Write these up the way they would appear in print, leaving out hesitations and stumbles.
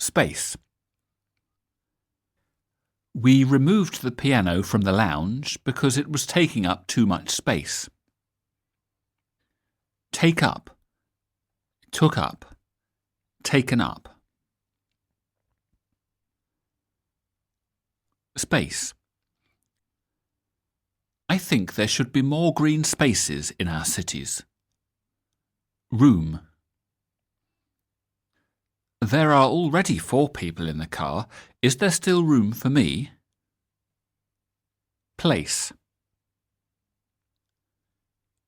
Space. We removed the piano from the lounge because it was taking up too much space. Take up, took up, taken up. Space. I think there should be more green spaces in our cities. Room. There are already 4 people in the car. Is there still room for me? Place.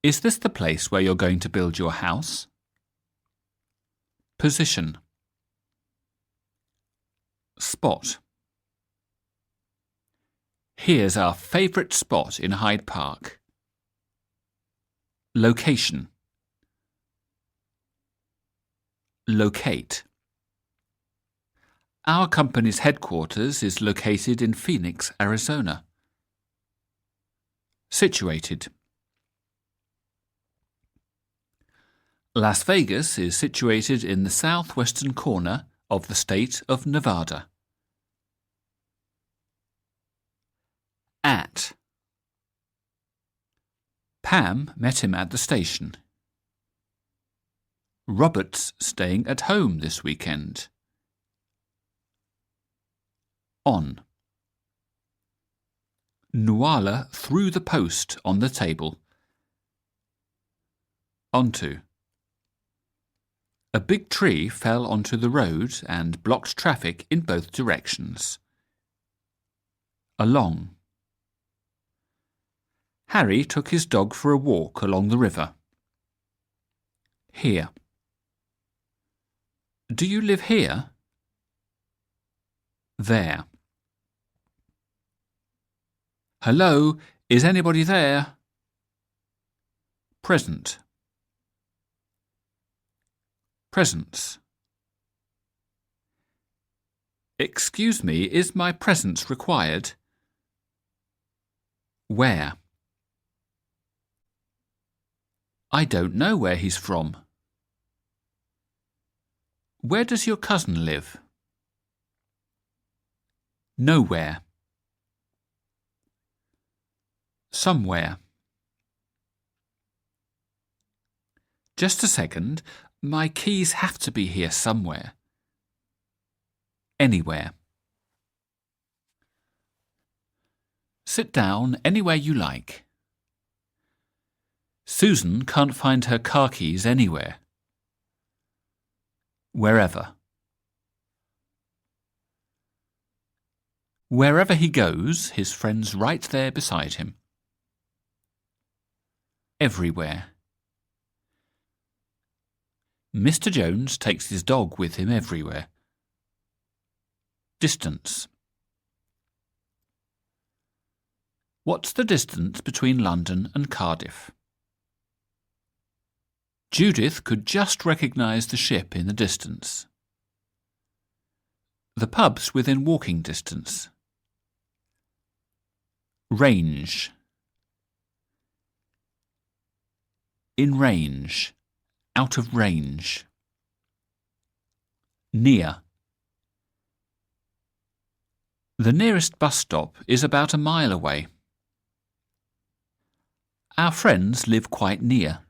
Is this the place where you're going to build your house? Position. Spot. Here's our favourite spot in Hyde Park. Location. Locate. Our company's headquarters is located in Phoenix, Arizona. Situated. Las Vegas is situated in the southwestern corner of the state of Nevada. At. Pam met him at the station. Robert's staying at home this weekend. On. Nuala threw the post on the table. Onto. A big tree fell onto the road and blocked traffic in both directions. Along. Harry took his dog for a walk along the river. Here. Do you live here? There. Hello, is anybody there? Present. Presence. Excuse me, is my presence required? Where? I don't know where he's from. Where does your cousin live? Nowhere. Somewhere. Just a second. My keys have to be here somewhere. Anywhere. Sit down anywhere you like. Susan can't find her car keys anywhere. Wherever. Wherever he goes, his friend's right there beside him. Everywhere. Mr. Jones takes his dog with him everywhere. Distance. What's the distance between London and Cardiff? Judith could just recognise the ship in the distance. The pub's within walking distance. Range. In range. Out of range. Near. The nearest bus stop is about a mile away. Our friends live quite near.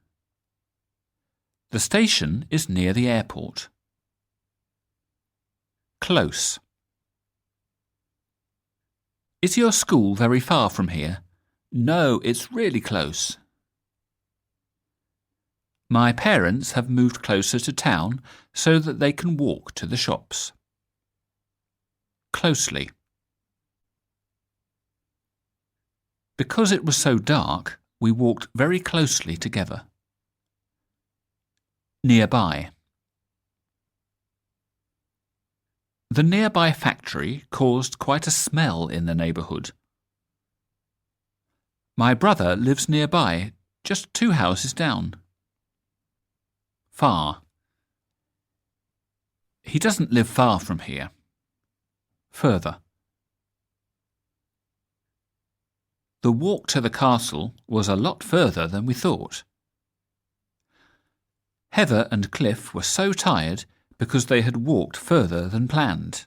The station is near the airport. Close. Is your school very far from here? No, it's really close. My parents have moved closer to town so that they can walk to the shops. Closely. Because it was so dark, we walked very closely together. Nearby. The nearby factory caused quite a smell in the neighbourhood. My brother lives nearby, just 2 houses down. Far. He doesn't live far from here. Further. The walk to the castle was a lot further than we thought. Heather and Cliff were so tired because they had walked further than planned.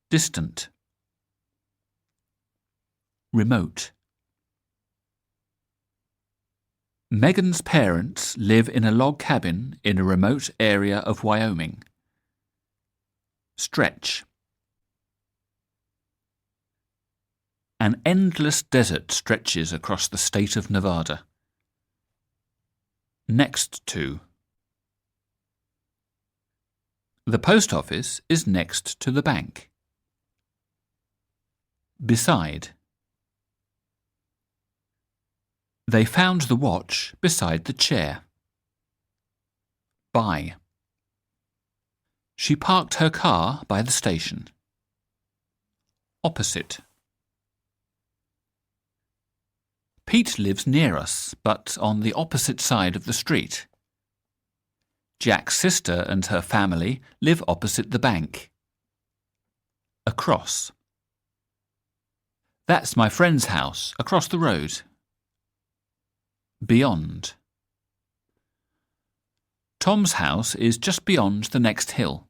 Distant. Remote. Megan's parents live in a log cabin in a remote area of Wyoming. Stretch. An endless desert stretches across the state of Nevada. Next to. The post office is next to the bank. Beside. They found the watch beside the chair. By. She parked her car by the station. Opposite. Pete lives near us, but on the opposite side of the street. Jack's sister and her family live opposite the bank. Across. That's my friend's house, across the road. Beyond. Tom's house is just beyond the next hill.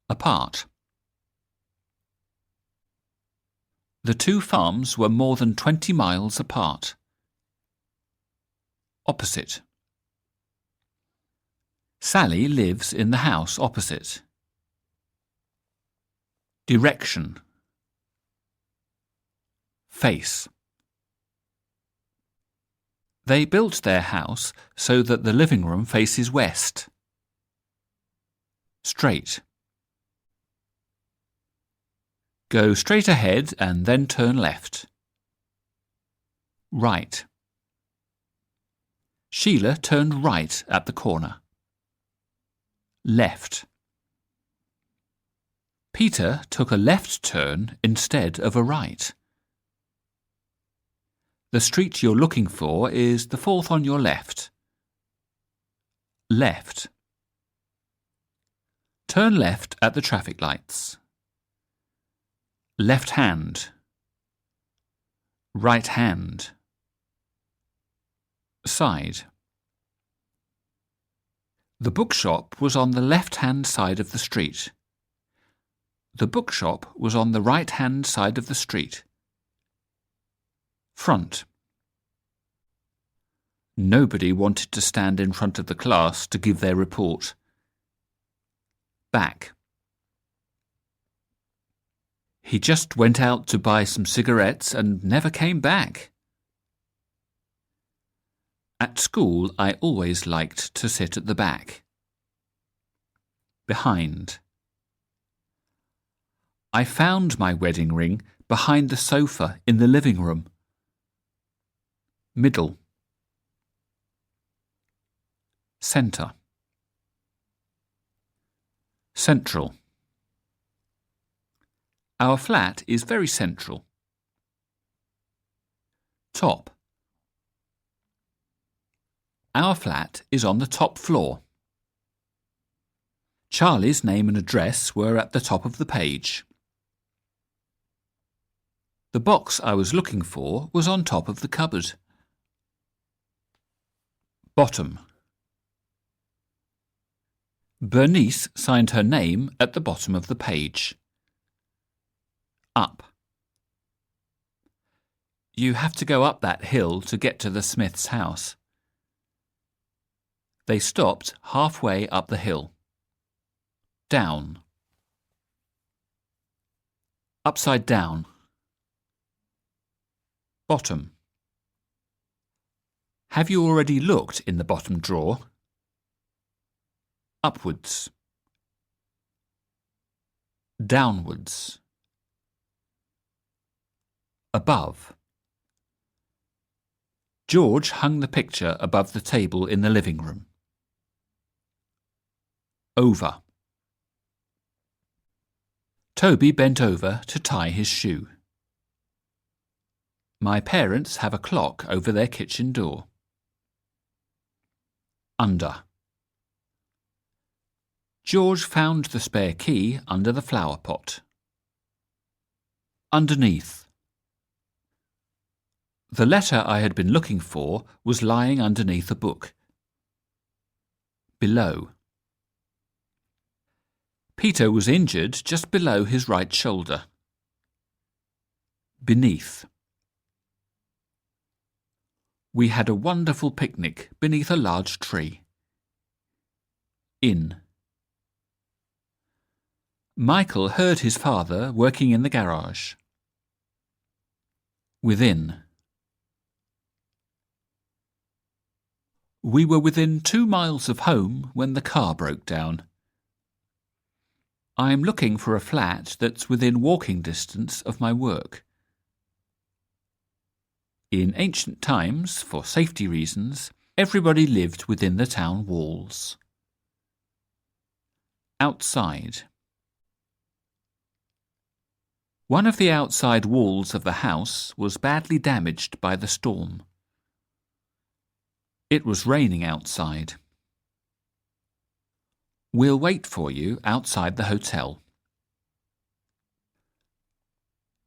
Apart. The two farms were more than 20 miles apart. Opposite. Sally lives in the house opposite. Direction. Face. They built their house so that the living room faces west. Straight. Go straight ahead and then turn left. Right. Sheila turned right at the corner. Left. Peter took a left turn instead of a right. The street you're looking for is the fourth on your left. Left. Turn left at the traffic lights. Left hand. Right hand. Side. The bookshop was on the left-hand side of the street. The bookshop was on the right-hand side of the street. Front. Nobody wanted to stand in front of the class to give their report. Back. He just went out to buy some cigarettes and never came back. At school, I always liked to sit at the back. Behind. I found my wedding ring behind the sofa in the living room. Middle. Centre. Central. Our flat is very central. Top. Our flat is on the top floor. Charlie's name and address were at the top of the page. The box I was looking for was on top of the cupboard. Bottom. Bernice signed her name at the bottom of the page. Up. You have to go up that hill to get to the Smith's house. They stopped halfway up the hill. Down. Upside down. Bottom. Have you already looked in the bottom drawer? Upwards. Downwards. Above. George hung the picture above the table in the living room. Over. Toby bent over to tie his shoe. My parents have a clock over their kitchen door. Under. George found the spare key under the flower pot. Underneath. The letter I had been looking for was lying underneath a book. below. Peter was injured just below his right shoulder. Beneath. We had a wonderful picnic beneath a large tree. In. Michael heard his father working in the garage. Within. We were within 2 miles of home when the car broke down. I am looking for a flat that's within walking distance of my work. In ancient times, for safety reasons, everybody lived within the town walls. Outside. One of the outside walls of the house was badly damaged by the storm. It was raining outside. We'll wait for you outside the hotel.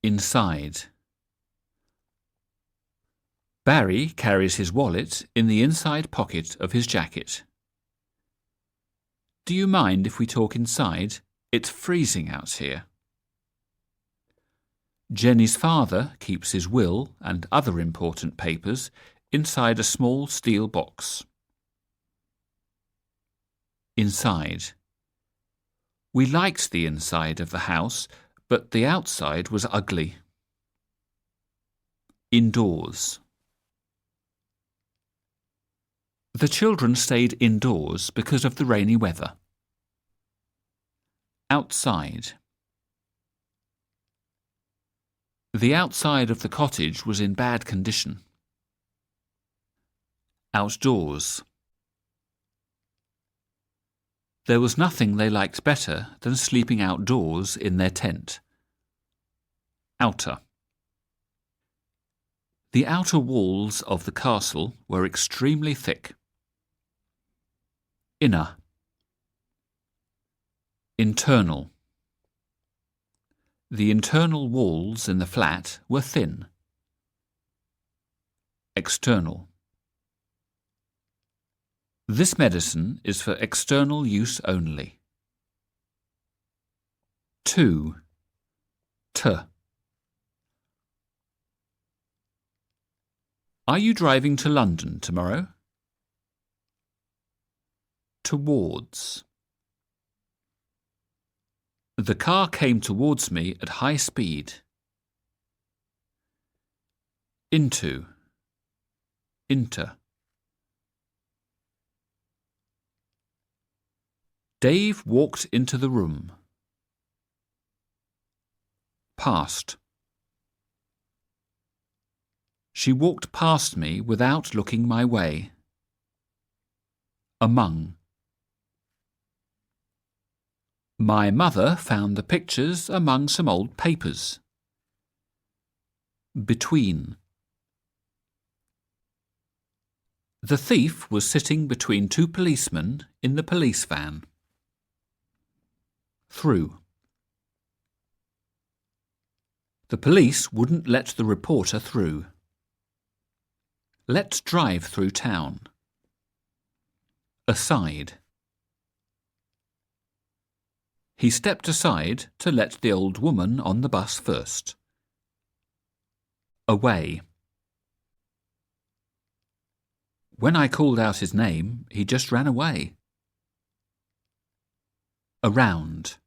Inside. Barry carries his wallet in the inside pocket of his jacket. Do you mind if we talk inside? It's freezing out here. Jenny's father keeps his will and other important papers inside a small steel box. Inside. We liked the inside of the house, but the outside was ugly. Indoors. The children stayed indoors because of the rainy weather. Outside. The outside of the cottage was in bad condition. Outdoors. There was nothing they liked better than sleeping outdoors in their tent. Outer. The outer walls of the castle were extremely thick. Inner. Internal. The internal walls in the flat were thin. External. This medicine is for external use only. To. Are you driving to London tomorrow? Towards. The car came towards me at high speed. Into. Inter. Dave walked into the room. Past. She walked past me without looking my way. Among. My mother found the pictures among some old papers. Between. The thief was sitting between 2 policemen in the police van. Through. The police wouldn't let the reporter through. Let's drive through town. Aside. He stepped aside to let the old woman on the bus first. Away. When I called out his name, he just ran away. Around.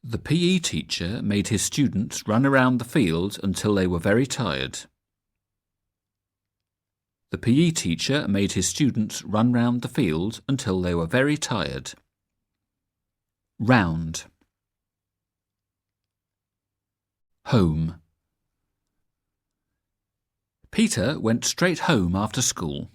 The PE teacher made his students run around the field until they were very tired. The PE teacher made his students run round the field until they were very tired. Round. Home. Peter went straight home after school.